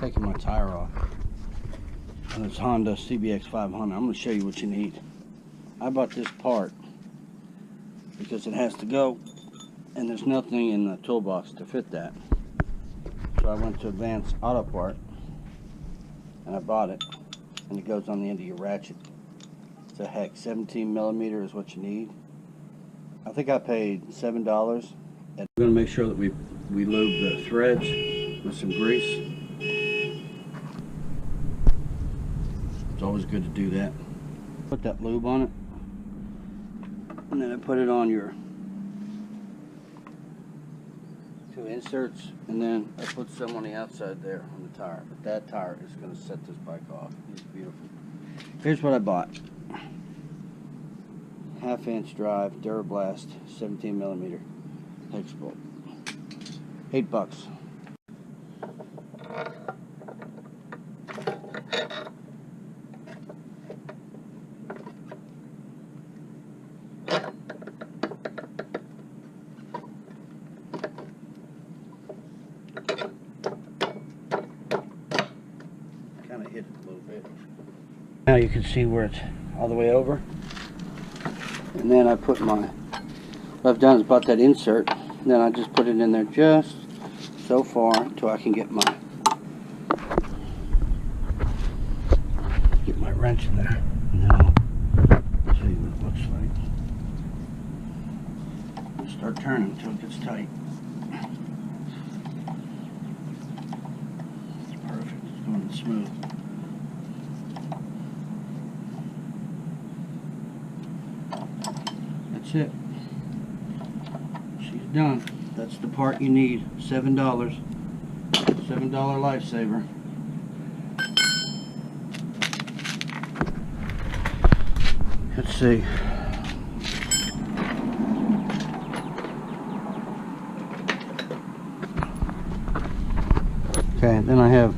taking my tire off on this Honda CBX 500. I'm going to show you what you need. I bought this part because it has to go, and there's nothing in the toolbox to fit that. So I went to Advanced Auto Part, and I bought it, and it goes on the end of your ratchet. So heck, 17 millimeter is what you need. I think I paid $7. And we're going to make sure that we lube the threads with some grease. It's always good to do that. Put that lube on it, and then I put it on your two inserts, and then I put some on the outside there on the tire. But that tire is going to set this bike off. It's beautiful. Here's what I bought. 1/2 inch drive Durablast 17 millimeter hex bolt. $8. Kind of hit it a little bit. Now you can see where it's all the way over. And then I put what I've done is bought that insert, and then I just put it in there just so far until I can get my wrench in there, and then I'll show you what it looks like. I'll start turning until it gets tight. It's perfect. It's going smooth. That's it. She's done. That's the part you need. $7. $7 lifesaver. Let's see. Okay, then I have,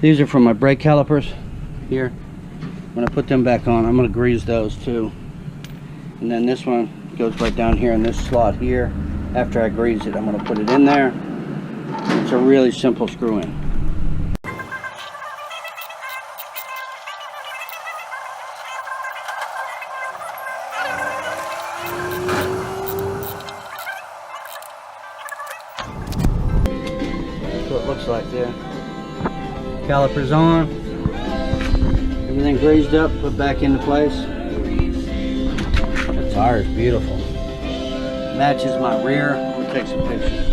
these are from my brake calipers here. When I put them back on, I'm going to grease those too. And then this one goes right down here in this slot here. After I grease it, I'm going to put it in there. It's a really simple screw in. That's what it looks like there. Calipers on. Everything greased up, put back into place. The tire is beautiful. Matches my rear. I'm gonna take some pictures.